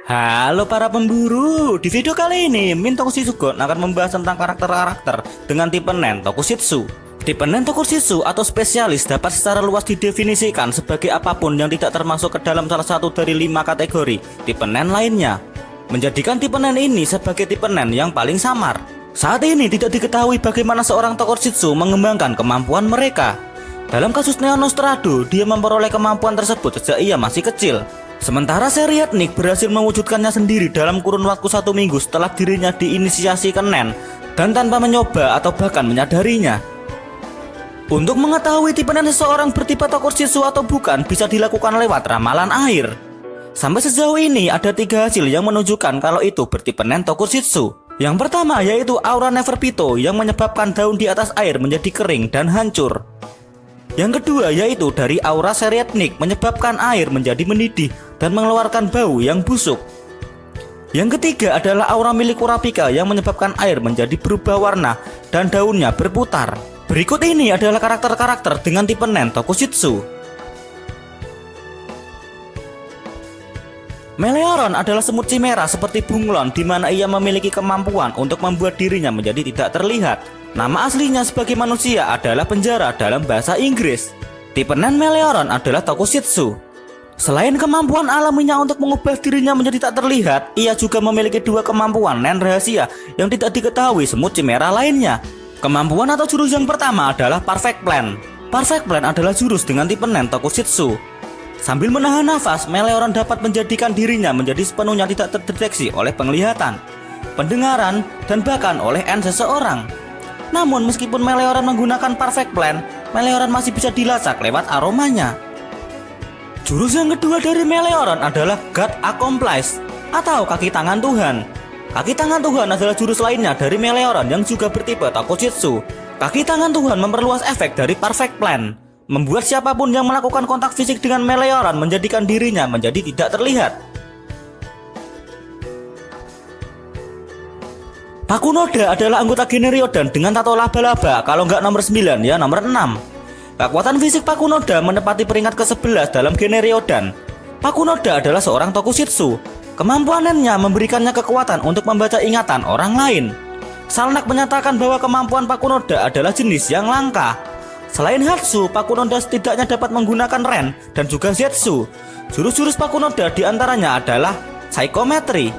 Halo para pemburu, di video kali ini Min Tokushitsugon akan membahas tentang karakter-karakter dengan tipe Nen Tokushitsu. Tipe Nen Tokushitsu atau spesialis dapat secara luas didefinisikan sebagai apapun yang tidak termasuk ke dalam salah satu dari 5 kategori tipe Nen lainnya, menjadikan tipe Nen ini sebagai tipe Nen yang paling samar. Saat ini tidak diketahui bagaimana seorang Tokushitsu mengembangkan kemampuan mereka. Dalam kasus Neon Nostrado, dia memperoleh kemampuan tersebut sejak ia masih kecil. Sementara seri etnik berhasil mewujudkannya sendiri dalam kurun waktu 1 minggu setelah dirinya diinisiasi ke Nen dan tanpa mencoba atau bahkan menyadarinya. Untuk mengetahui tipe Nen seseorang bertipe Tokushitsu atau bukan bisa dilakukan lewat ramalan air. Sampai sejauh ini ada 3 hasil yang menunjukkan kalau itu bertipe Nen Tokushitsu. Yang pertama yaitu aura Neferpito yang menyebabkan daun di atas air menjadi kering dan hancur. Yang kedua yaitu dari aura seri etnik menyebabkan air menjadi mendidih dan mengeluarkan bau yang busuk. Yang ketiga adalah aura milik Kurapika yang menyebabkan air menjadi berubah warna dan daunnya berputar. Berikut ini adalah karakter-karakter dengan tipe Nen Tokushitsu. Meleoron adalah semut chimera seperti bunglon di mana ia memiliki kemampuan untuk membuat dirinya menjadi tidak terlihat. Nama aslinya sebagai manusia adalah penjara dalam bahasa Inggris. Tipe Nen Meleoron adalah Tokushitsu. Selain kemampuan alaminya untuk mengubah dirinya menjadi tak terlihat, ia juga memiliki 2 kemampuan Nen rahasia yang tidak diketahui semut chimera lainnya. Kemampuan atau jurus yang pertama adalah Perfect Plan. Perfect Plan adalah jurus dengan tipe Nen Tokushitsu. Sambil menahan nafas, Meleoron dapat menjadikan dirinya menjadi sepenuhnya tidak terdeteksi oleh penglihatan, pendengaran, dan bahkan oleh seseorang. Namun meskipun Meleoron menggunakan Perfect Plan, Meleoron masih bisa dilacak lewat aromanya. Jurus yang kedua dari Meleoron adalah God Accomplice atau kaki tangan Tuhan. Kaki tangan Tuhan adalah jurus lainnya dari Meleoron yang juga bertipe Tokushitsu. Kaki tangan Tuhan memperluas efek dari Perfect Plan, membuat siapapun yang melakukan kontak fisik dengan Meleoron menjadikan dirinya menjadi tidak terlihat. Pakunoda adalah anggota Genryudan dengan tato laba-laba, kalau nggak nomor 9 ya nomor 6. Kekuatan fisik Pakunoda menempati peringkat ke-11 dalam Genryudan. Pakunoda adalah seorang Tokushitsu. Kemampuan Nennya memberikannya kekuatan untuk membaca ingatan orang lain. Salnak menyatakan bahwa kemampuan Pakunoda adalah jenis yang langka. Selain Hatsu, Pakunoda setidaknya dapat menggunakan Ren dan juga Zetsu. Jurus-jurus Pakunoda diantaranya adalah Psychometry.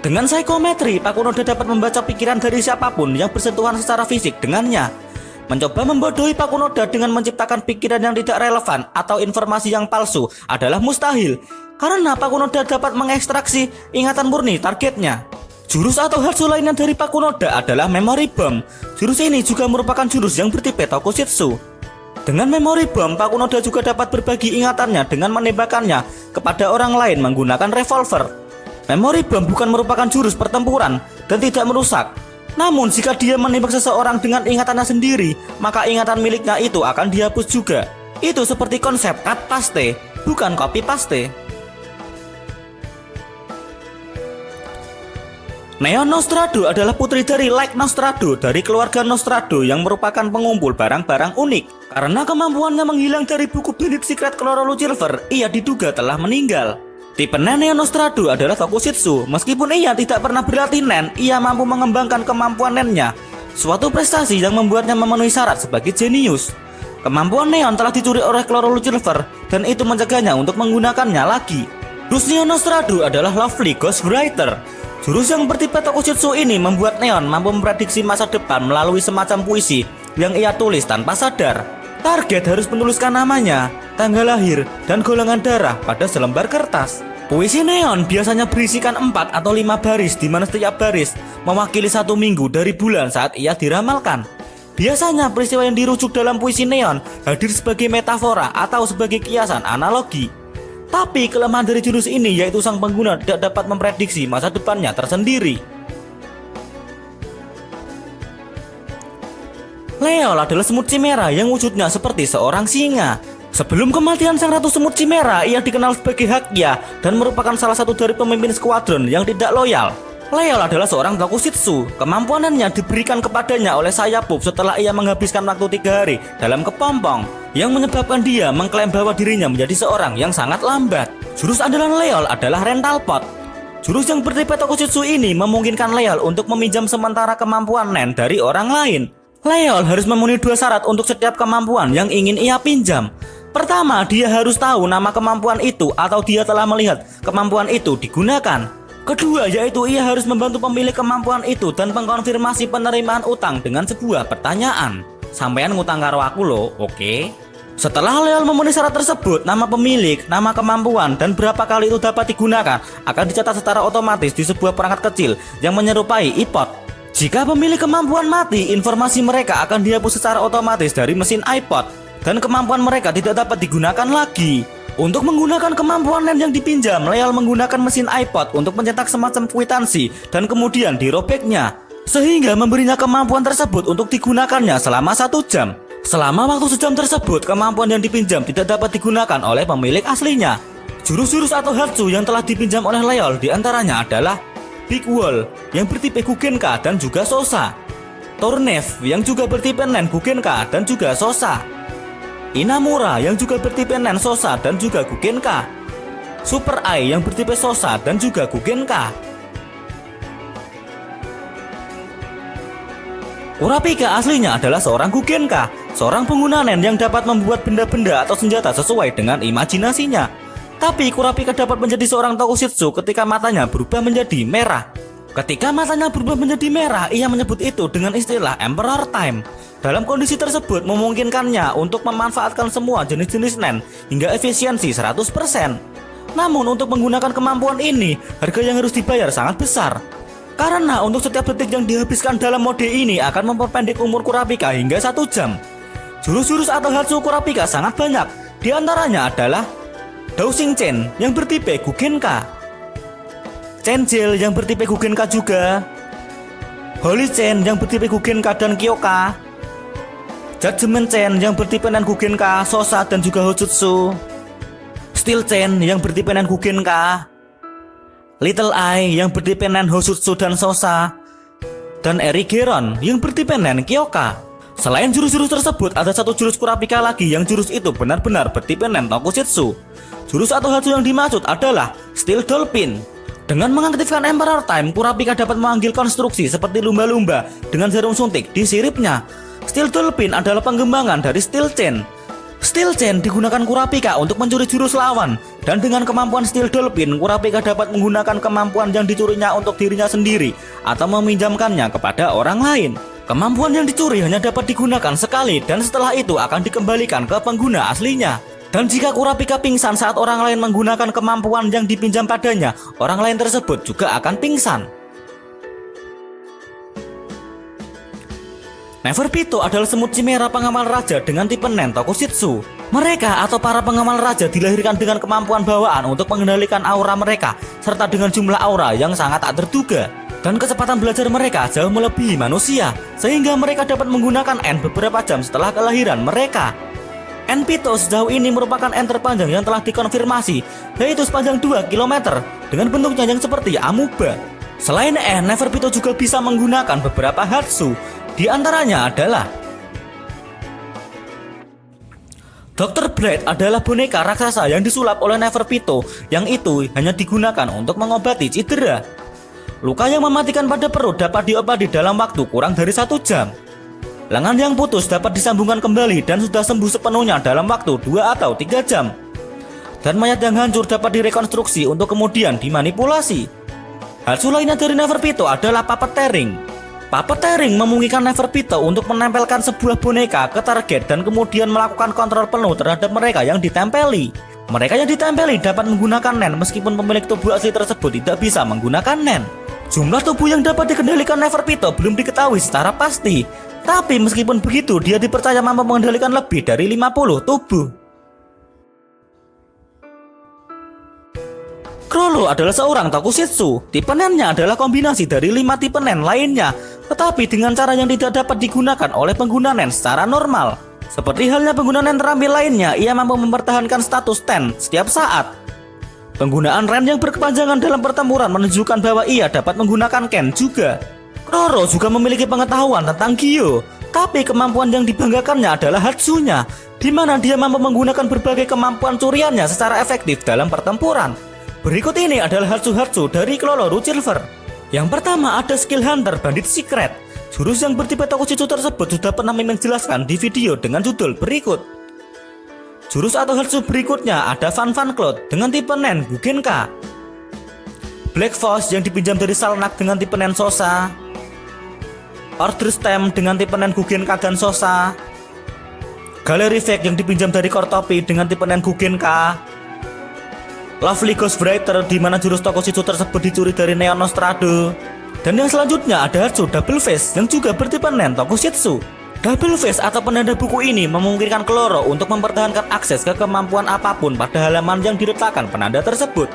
Dengan psikometri, Pakunoda dapat membaca pikiran dari siapapun yang bersentuhan secara fisik dengannya. Mencoba membodohi Pakunoda dengan menciptakan pikiran yang tidak relevan atau informasi yang palsu adalah mustahil, karena Pakunoda dapat mengekstraksi ingatan murni targetnya. Jurus atau hatsu lainnya dari Pakunoda adalah Memory Bomb. Jurus ini juga merupakan jurus yang bertipe Tokushitsu. Dengan Memory Bomb, Pakunoda juga dapat berbagi ingatannya dengan menembakkannya kepada orang lain menggunakan revolver. Memory Bomb bukan merupakan jurus pertempuran dan tidak merusak. Namun jika dia menembak seseorang dengan ingatannya sendiri, maka ingatan miliknya itu akan dihapus juga. Itu seperti konsep cut paste, bukan copy paste. Neon Nostrado adalah putri dari Like Nostrado dari keluarga Nostrado yang merupakan pengumpul barang-barang unik. Karena kemampuannya menghilang dari buku Bandit Secret Chlorolucifer, ia diduga telah meninggal. Tipe Nen Neon Nostrado adalah Tokushitsu. Meskipun ia tidak pernah berlatih Nen, ia mampu mengembangkan kemampuan Nennya, suatu prestasi yang membuatnya memenuhi syarat sebagai jenius. Kemampuan Neon telah dicuri oleh Chlorolucifer dan itu mencegahnya untuk menggunakannya lagi. Jurus Neon Nostrado adalah Lovely Ghostwriter. Jurus yang bertipe Tokushitsu ini membuat Neon mampu memprediksi masa depan melalui semacam puisi yang ia tulis tanpa sadar. Target harus menuliskan namanya, tanggal lahir, dan golongan darah pada selembar kertas. Puisi Neon biasanya berisikan 4 atau 5 baris, di mana setiap baris mewakili 1 minggu dari bulan saat ia diramalkan. Biasanya peristiwa yang dirujuk dalam puisi Neon hadir sebagai metafora atau sebagai kiasan analogi. Tapi kelemahan dari jurus ini yaitu sang pengguna tidak dapat memprediksi masa depannya tersendiri. Leol adalah semut chimera yang wujudnya seperti seorang singa. Sebelum kematian sang ratu semut chimera, ia dikenal sebagai Hakya dan merupakan salah satu dari pemimpin skuadron yang tidak loyal. Leol adalah seorang Tokushitsu. Kemampuannya diberikan kepadanya oleh Sayapub setelah ia menghabiskan waktu 3 hari dalam kepompong, yang menyebabkan dia mengklaim bahwa dirinya menjadi seorang yang sangat lambat. Jurus andalan Leol adalah Rental Pot. Jurus yang bertipe Tokusitsu ini memungkinkan Leol untuk meminjam sementara kemampuan Nen dari orang lain. Leol harus memenuhi 2 syarat untuk setiap kemampuan yang ingin ia pinjam. Pertama, dia harus tahu nama kemampuan itu atau dia telah melihat kemampuan itu digunakan. Kedua, yaitu ia harus membantu pemilik kemampuan itu dan mengkonfirmasi penerimaan utang dengan sebuah pertanyaan. Sampean ngutang karo aku loh, oke? Setelah Leol memenuhi syarat tersebut, nama pemilik, nama kemampuan, dan berapa kali itu dapat digunakan akan dicatat secara otomatis di sebuah perangkat kecil yang menyerupai iPod. Jika pemilik kemampuan mati, informasi mereka akan dihapus secara otomatis dari mesin iPod dan kemampuan mereka tidak dapat digunakan lagi. Untuk menggunakan kemampuan Nen yang dipinjam, Leol menggunakan mesin iPod untuk mencetak semacam kwitansi dan kemudian dirobeknya, sehingga memberinya kemampuan tersebut untuk digunakannya selama 1 jam. Selama waktu sejam tersebut, kemampuan yang dipinjam tidak dapat digunakan oleh pemilik aslinya. Jurus-jurus atau Hatsu yang telah dipinjam oleh Leol diantaranya adalah Big Wall yang bertipe Gugenka dan juga Sosa, Tornev yang juga bertipe Nen Gugenka dan juga Sosa, Inamura yang juga bertipe Nen Sosa dan juga Gugenka, Super Eye yang bertipe Sosa dan juga Gugenka. Kurapika aslinya adalah seorang Gugenka, seorang pengguna Nen yang dapat membuat benda-benda atau senjata sesuai dengan imajinasinya. Tapi Kurapika dapat menjadi seorang Tokusitsu ketika matanya berubah menjadi merah. Ketika matanya berubah menjadi merah, ia menyebut itu dengan istilah Emperor Time. Dalam kondisi tersebut memungkinkannya untuk memanfaatkan semua jenis-jenis Nen hingga efisiensi 100%. Namun untuk menggunakan kemampuan ini, harga yang harus dibayar sangat besar. Karena untuk setiap detik yang dihabiskan dalam mode ini akan memperpendek umur Kurapika hingga 1 jam. Jurus-jurus atau Hatsu Kurapika sangat banyak. Di antaranya adalah Dowsing Chain yang bertipe Gugenka, Chain Gel yang bertipe Gugenka juga, Holy Chain yang bertipe Gugenka dan Kyoka, Judgment Chain yang bertipe Nen Gugenka, Sosa dan juga Hojutsu, Steel Chain yang bertipe Nen Gugenka, Little Eye yang bertipe Nen Hojutsu dan Sosa, dan Erigeron yang bertipe Nen Kyoka. Selain jurus-jurus tersebut, ada satu jurus Kurapika lagi yang jurus itu benar-benar bertipe Nen Tokusitsu. Jurus atau Hatsu yang dimaksud adalah Steel Dolphin. Dengan mengaktifkan Emperor Time, Kurapika dapat memanggil konstruksi seperti lumba-lumba dengan jarum suntik di siripnya. Steel Dolphin adalah pengembangan dari Steel Chain. Steel Chain digunakan Kurapika untuk mencuri jurus lawan, dan dengan kemampuan Steel Dolphin, Kurapika dapat menggunakan kemampuan yang dicurinya untuk dirinya sendiri atau meminjamkannya kepada orang lain. Kemampuan yang dicuri hanya dapat digunakan sekali dan setelah itu akan dikembalikan ke pengguna aslinya. Dan jika Kurapika pingsan saat orang lain menggunakan kemampuan yang dipinjam padanya, orang lain tersebut juga akan pingsan. Neferpitou adalah semut chimera pengamal raja dengan tipe Nen Tokusitsu. Mereka atau para pengamal raja dilahirkan dengan kemampuan bawaan untuk mengendalikan aura mereka, serta dengan jumlah aura yang sangat tak terduga. Dan kecepatan belajar mereka jauh melebihi manusia, sehingga mereka dapat menggunakan N beberapa jam setelah kelahiran mereka. Neferpitou sejauh ini merupakan N terpanjang yang telah dikonfirmasi, yaitu sepanjang 2 km dengan bentuknya yang seperti amuba. Selain N, Neferpitou juga bisa menggunakan beberapa Hatsu. Di antaranya adalah Dr. Blade adalah boneka raksasa yang disulap oleh Neferpitou yang itu hanya digunakan untuk mengobati cedera. Luka yang mematikan pada perut dapat diobati dalam waktu kurang dari 1 jam. Lengan yang putus dapat disambungkan kembali dan sudah sembuh sepenuhnya dalam waktu 2 atau 3 jam. Dan mayat yang hancur dapat direkonstruksi untuk kemudian dimanipulasi. Hatsu lainnya dari Neferpitou adalah puppeteering. Puppeteering memungkinkan Neferpitou untuk menempelkan sebuah boneka ke target dan kemudian melakukan kontrol penuh terhadap mereka yang ditempeli. Mereka yang ditempeli dapat menggunakan Nen meskipun pemilik tubuh asli tersebut tidak bisa menggunakan Nen. Jumlah tubuh yang dapat dikendalikan Neferpitou belum diketahui secara pasti. Tapi meskipun begitu, dia dipercaya mampu mengendalikan lebih dari 50 tubuh. Chrollo adalah seorang Tokusitsu. Tipe Nen-nya adalah kombinasi dari 5 tipe Nen lainnya, tetapi dengan cara yang tidak dapat digunakan oleh pengguna Nen secara normal. Seperti halnya pengguna Nen terampil lainnya, ia mampu mempertahankan status Ten setiap saat. Penggunaan Ren yang berkepanjangan dalam pertempuran menunjukkan bahwa ia dapat menggunakan Ken juga. Chrollo juga memiliki pengetahuan tentang Gyo, tapi kemampuan yang dibanggakannya adalah Hatsunya, di mana dia mampu menggunakan berbagai kemampuan curiannya secara efektif dalam pertempuran. Berikut ini adalah Hatsu dari Clolo Root Silver. Yang pertama ada skill Hunter Bandit Secret. Jurus yang bertipe Tokusatsu tersebut sudah pernah Mimin jelaskan di video dengan judul berikut. Jurus atau Hatsu berikutnya ada Fan Cloud dengan tipe Nen Gugenka, Black Force yang dipinjam dari Salnak dengan tipe Nen Sosa, Order Stem dengan tipe Nen Gugenka dan Sosa, Gallery Fake yang dipinjam dari Kortopi dengan tipe Nen Gugenka, Lovely Ghost Writer di mana jurus Tokusatsu tersebut dicuri dari Neon Nostrado. Dan yang selanjutnya ada Hatsu Double Face yang juga bertipe Nen Tokusatsu. Double Face atau penanda buku ini memungkinkan Cloro untuk mempertahankan akses ke kemampuan apapun pada halaman yang diletakkan penanda tersebut.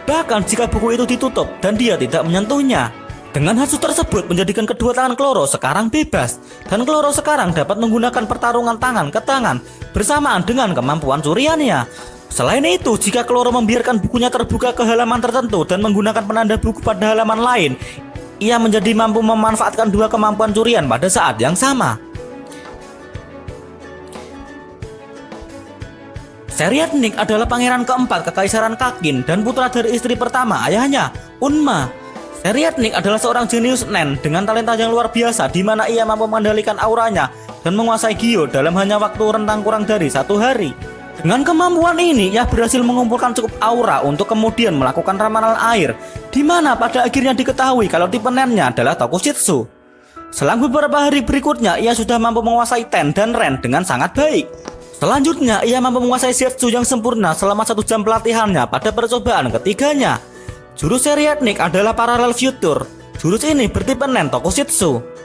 Bahkan jika buku itu ditutup dan dia tidak menyentuhnya. Dengan Hatsu tersebut menjadikan kedua tangan Cloro sekarang bebas. Dan Cloro sekarang dapat menggunakan pertarungan tangan ke tangan bersamaan dengan kemampuan curiannya. Selain itu, jika Cloro membiarkan bukunya terbuka ke halaman tertentu dan menggunakan penanda buku pada halaman lain, ia menjadi mampu memanfaatkan dua kemampuan curian pada saat yang sama. Seriatnik adalah pangeran keempat Kekaisaran Kakin dan putra dari istri pertama ayahnya, Unma. Seriatnik adalah seorang jenius Nen dengan talenta yang luar biasa di mana ia mampu mengendalikan auranya dan menguasai Gyo dalam hanya waktu rentang kurang dari 1 hari. Dengan kemampuan ini, ia berhasil mengumpulkan cukup aura untuk kemudian melakukan ramalan air, di mana pada akhirnya diketahui kalau tipe Nennya adalah Tokusatsu. Selang beberapa hari berikutnya, ia sudah mampu menguasai Ten dan Ren dengan sangat baik. Selanjutnya, ia mampu menguasai Zetsu yang sempurna selama 1 jam pelatihannya pada percobaan ketiganya. Jurus Seriatnik adalah Parallel Future. Jurus ini bertipe Nen Tokusatsu.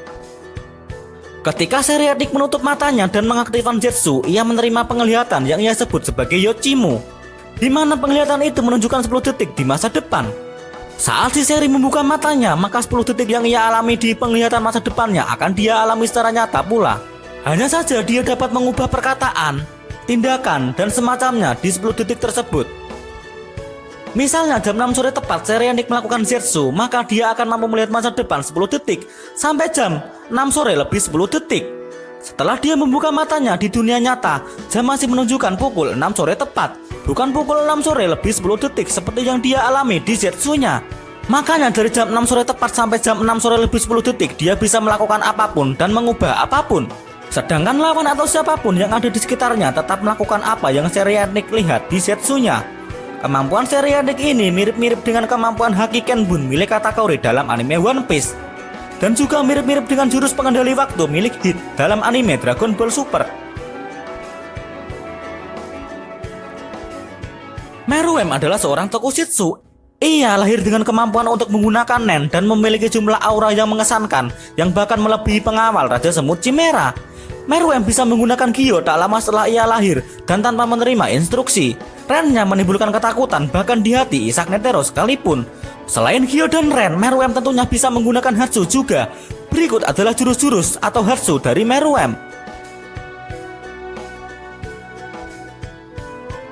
Ketika Seriatnik menutup matanya dan mengaktifkan Zetsu, ia menerima penglihatan yang ia sebut sebagai Yochimu, di mana penglihatan itu menunjukkan 10 detik di masa depan. Saat si Seri membuka matanya, maka 10 detik yang ia alami di penglihatan masa depannya akan dia alami secara nyata pula. Hanya saja dia dapat mengubah perkataan, tindakan, dan semacamnya di 10 detik tersebut. Misalnya jam 6 sore tepat Seriatnik melakukan Zetsu, maka dia akan mampu melihat masa depan 10 detik sampai jam 6 sore lebih 10 detik. Setelah dia membuka matanya di dunia nyata, jam masih menunjukkan pukul 6 sore tepat, bukan pukul 6 sore lebih 10 detik seperti yang dia alami di Zetsunya. Makanya dari jam 6 sore tepat sampai jam 6 sore lebih 10 detik dia bisa melakukan apapun dan mengubah apapun. Sedangkan lawan atau siapapun yang ada di sekitarnya tetap melakukan apa yang Seriatnik lihat di Zetsunya. Kemampuan Seriatnik ini mirip-mirip dengan kemampuan Haki Kenbun milik Katakuri dalam anime One Piece. Dan juga mirip-mirip dengan jurus pengendali waktu milik Hit dalam anime Dragon Ball Super. Meruem adalah seorang Tokusatsu. Ia lahir dengan kemampuan untuk menggunakan Nen dan memiliki jumlah aura yang mengesankan yang bahkan melebihi pengawal Raja Semut Chimera. Meruem bisa menggunakan Gyo tak lama setelah ia lahir dan tanpa menerima instruksi. Rennya menimbulkan ketakutan bahkan di hati Isak Netero sekalipun. Selain Gyo dan Ren, Meruem tentunya bisa menggunakan Hatsu juga. Berikut adalah jurus-jurus atau Hatsu dari Meruem.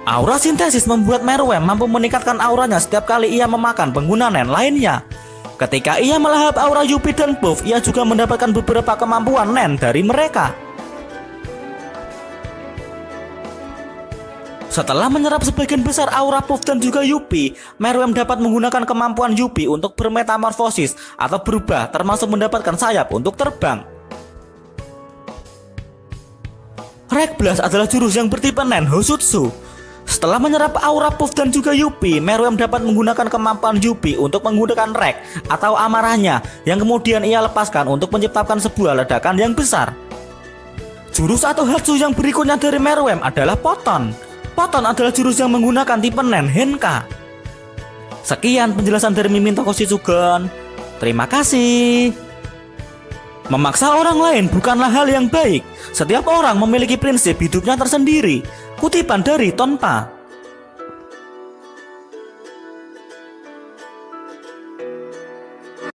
Aura sintesis membuat Meruem mampu meningkatkan auranya setiap kali ia memakan pengguna Nen lainnya. Ketika ia melahap aura Yuppie dan Puff, ia juga mendapatkan beberapa kemampuan Nen dari mereka. Setelah menyerap sebagian besar aura Puff dan juga Yuppie, Meruem dapat menggunakan kemampuan Yuppie untuk bermetamorfosis atau berubah, termasuk mendapatkan sayap untuk terbang. Rek Blast adalah jurus yang bertipe Nen Hosutsu. Setelah menyerap aura Puff dan juga Yuppie, Meruem dapat menggunakan kemampuan Yuppie untuk menggunakan Rek atau amarahnya, yang kemudian ia lepaskan untuk menciptakan sebuah ledakan yang besar. Jurus atau Hatsu yang berikutnya dari Meruem adalah Poton. Poton adalah jurus yang menggunakan tipe Nen Henka. Sekian penjelasan dari Mimin Tokusatsu Gun. Terima kasih. Memaksa orang lain bukanlah hal yang baik. Setiap orang memiliki prinsip hidupnya tersendiri. Kutipan dari Tonpa.